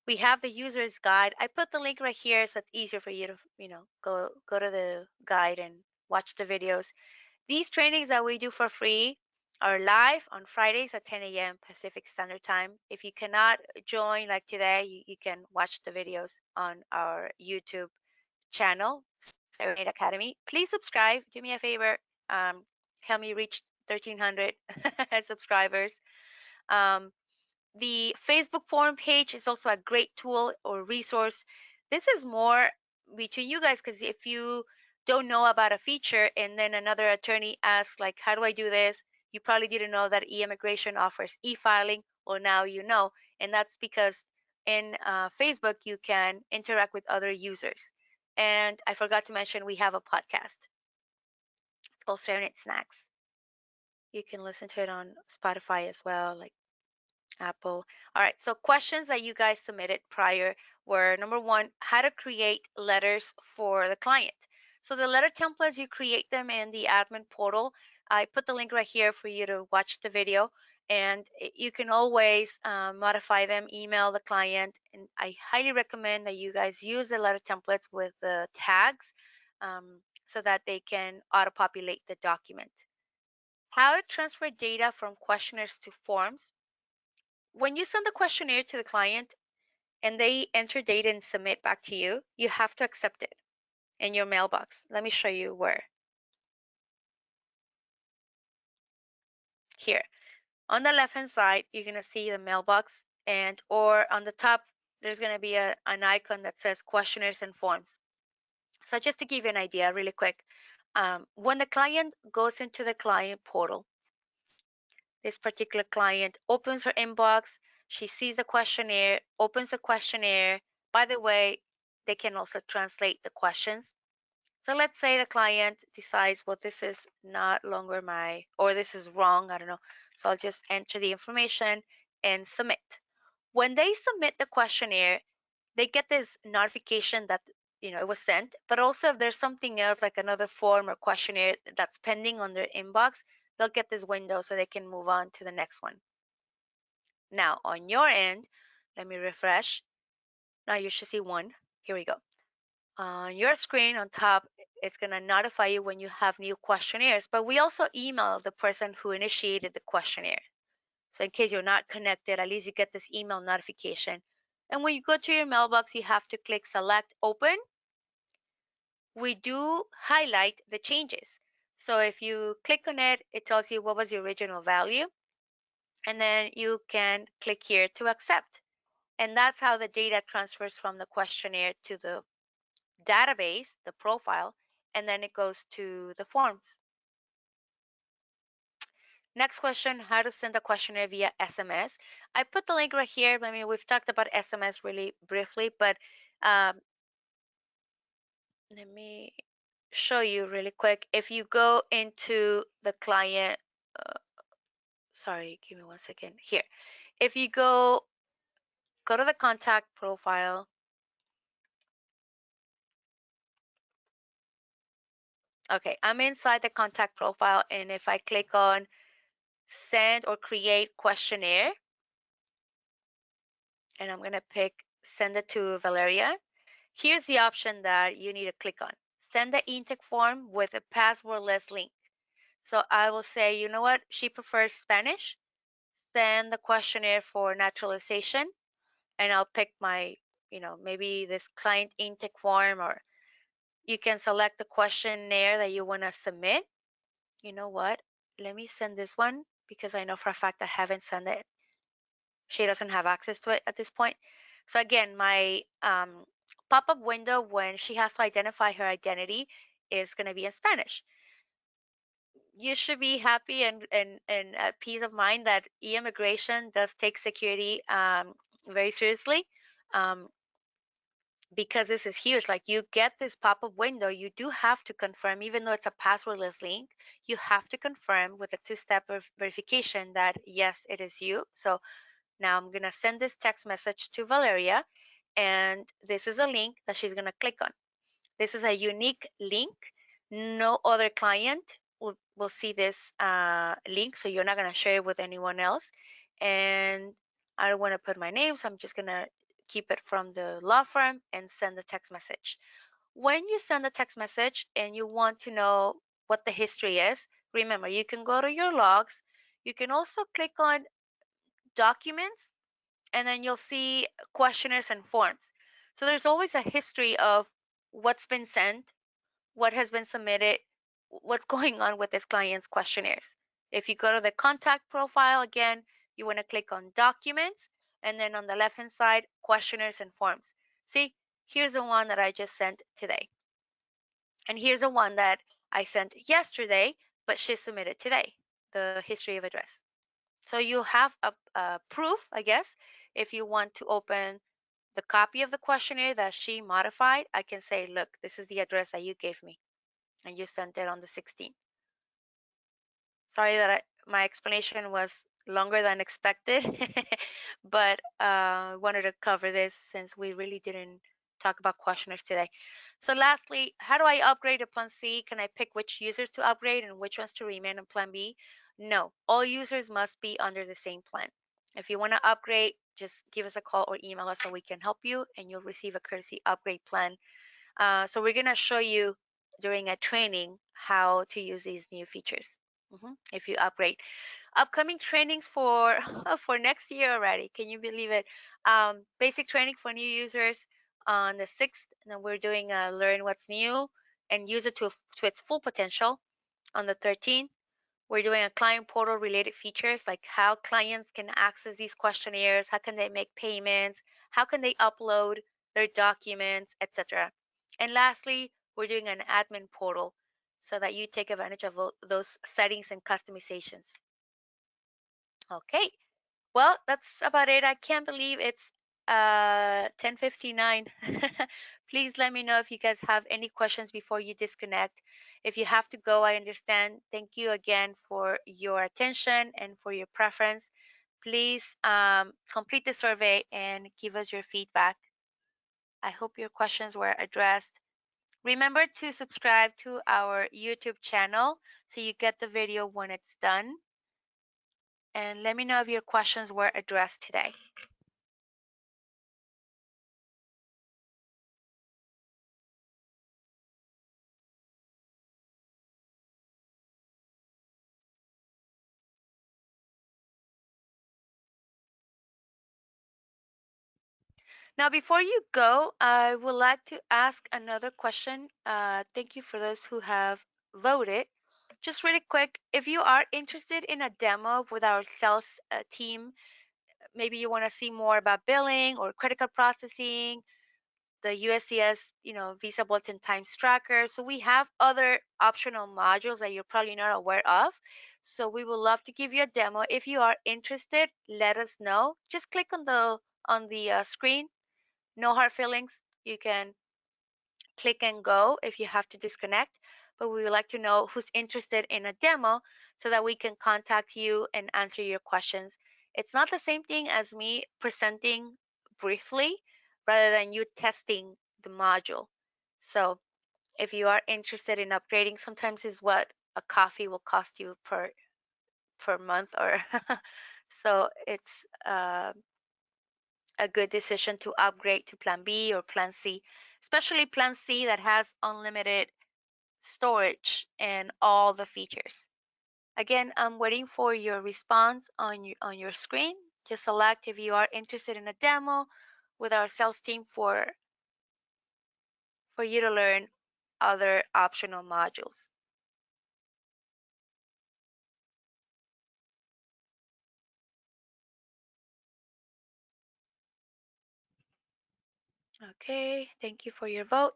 We have the user's guide. I put the link right here so it's easier for you to go to the guide and watch the videos. These trainings that we do for free are live on Fridays at 10 a.m. Pacific Standard Time. If you cannot join like today, you can watch the videos on our YouTube channel, Cerenade Academy. Please subscribe. Do me a favor. Um, Help me reach 1,300 subscribers. Um, the Facebook forum page is also a great tool or resource. This is more between you guys, because if you don't know about a feature and then another attorney asks, like, how do I do this? You probably didn't know that e-immigration offers e-filing. Well, now you know. And that's because in Facebook, you can interact with other users. And I forgot to mention, we have a podcast. It's called Serenade Snacks. You can listen to it on Spotify as well, like Apple. All right, so questions that you guys submitted prior were number one, how to create letters for the client. So the letter templates, you create them in the admin portal. I put the link right here for you to watch the video, and you can always modify them, email the client, and I highly recommend that you guys use the letter templates with the tags so that they can auto-populate the document. How to transfer data from questionnaires to forms. When you send the questionnaire to the client and they enter data and submit back to you, you have to accept it in your mailbox. Let me show you where. Here. On the left hand side, you're going to see the mailbox, and or on the top, there's going to be an icon that says questionnaires and forms. So just to give you an idea really quick, when the client goes into the client portal, this particular client opens her inbox, she sees the questionnaire, opens the questionnaire. By the way, they can also translate the questions. So let's say the client decides, well, this is not longer or this is wrong, I don't know. So I'll just enter the information and submit. When they submit the questionnaire, they get this notification that it was sent, but also if there's something else like another form or questionnaire that's pending on their inbox, they'll get this window so they can move on to the next one. Now on your end, let me refresh. Now you should see one. Here we go. On your screen on top, it's going to notify you when you have new questionnaires, but we also email the person who initiated the questionnaire. So in case you're not connected, at least you get this email notification And when you go to your mailbox, you have to click Select Open. We do highlight the changes. So if you click on it, it tells you what was the original value. And then you can click here to accept. And that's how the data transfers from the questionnaire to the database, the profile, and then it goes to the forms. Next question, how to send a questionnaire via SMS. I put the link right here. I mean, we've talked about SMS really briefly, but um, let me show you really quick. If you go into the client, uh, sorry, give me 1 second. Here, if you go to the contact profile. Okay, I'm inside the contact profile, and if I click on send or create questionnaire, and I'm gonna pick send it to Valeria. Here's the option that you need to click on. Send the intake form with a passwordless link. So I will say, you know what? She prefers Spanish. Send the questionnaire for naturalization, and I'll pick my, maybe this client intake form, or you can select the questionnaire that you want to submit. You know what? Let me send this one because I know for a fact I haven't sent it. She doesn't have access to it at this point. So again, my pop-up window when she has to identify her identity is going to be in Spanish. You should be happy and at peace of mind that e-immigration does take security very seriously, um, because this is huge. Like, you get this pop-up window, you do have to confirm, even though it's a passwordless link, you have to confirm with a two-step verification that yes, it is you. So now I'm gonna send this text message to Valeria, and this is a link that she's gonna click on. This is a unique link. No other client will see this link, so you're not gonna share it with anyone else. And I don't wanna put my name, so I'm just gonna keep it from the law firm and send the text message. When you send a text message and you want to know what the history is, remember, you can go to your logs. You can also click on documents, and then you'll see questionnaires and forms. So there's always a history of what's been sent, what has been submitted, what's going on with this client's questionnaires. If you go to the contact profile, again, you want to click on documents, and then on the left hand side, questionnaires and forms. See, here's the one that I just sent today. And here's the one that I sent yesterday, but she submitted today, the history of address. So you have a proof, I guess. If you want to open the copy of the questionnaire that she modified, I can say, look, this is the address that you gave me, and you sent it on the 16th. Sorry that my explanation was longer than expected, but I wanted to cover this since we really didn't talk about questionnaires today. So lastly, how do I upgrade to Plan C? Can I pick which users to upgrade and which ones to remain in Plan B? No, all users must be under the same plan. If you want to upgrade, just give us a call or email us so we can help you, and you'll receive a courtesy upgrade plan. So we're going to show you during a training how to use these new features if you upgrade. Upcoming trainings for for next year already. Can you believe it? Basic training for new users on the 6th. And then we're doing learn what's new and use it to its full potential on the 13th. We're doing a client portal related features, like how clients can access these questionnaires, how can they make payments, how can they upload their documents, etc. And lastly, we're doing an admin portal so that you take advantage of those settings and customizations. Okay, well, that's about it. I can't believe it's 10:59. Please let me know if you guys have any questions before you disconnect. If you have to go, I understand. Thank you again for your attention and for your preference. Please complete the survey and give us your feedback. I hope your questions were addressed. Remember to subscribe to our YouTube channel so you get the video when it's done. And let me know if your questions were addressed today. Now, before you go, I would like to ask another question. Thank you for those who have voted. Just really quick, if you are interested in a demo with our sales team, maybe you want to see more about billing or credit card processing, the USCS, Visa Bulletin Times Tracker. So we have other optional modules that you're probably not aware of. So we would love to give you a demo. If you are interested, let us know. Just click on the screen. No hard feelings. You can click and go if you have to disconnect. But we would like to know who's interested in a demo so that we can contact you and answer your questions. It's not the same thing as me presenting briefly rather than you testing the module. So if you are interested in upgrading, sometimes is what a coffee will cost you per month or so it's a good decision to upgrade to plan B or plan C, especially plan C that has unlimited storage and all the features. Again, I'm waiting for your response on your screen. Just select if you are interested in a demo with our sales team for you to learn other optional modules. Okay, thank you for your vote.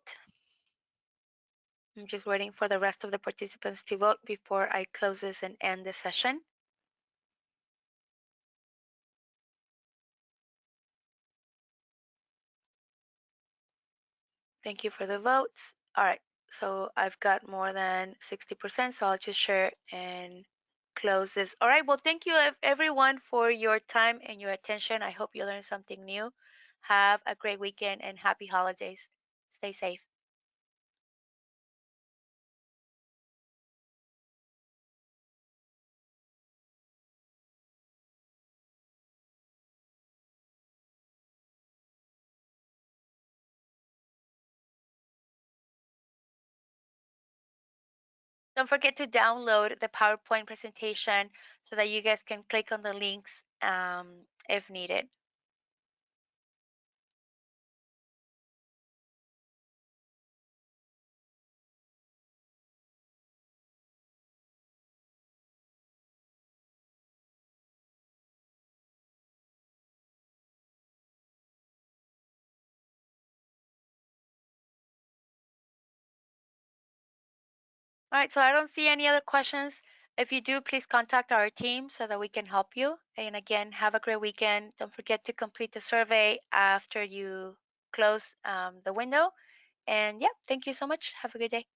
I'm just waiting for the rest of the participants to vote before I close this and end the session. Thank you for the votes. All right, so I've got more than 60%, so I'll just share and close this. All right, well, thank you everyone for your time and your attention. I hope you learned something new. Have a great weekend and happy holidays. Stay safe. Don't forget to download the PowerPoint presentation so that you guys can click on the links if needed. All right, so I don't see any other questions. If you do, please contact our team so that we can help you. And again, have a great weekend. Don't forget to complete the survey after you close the window. And yeah, thank you so much. Have a good day.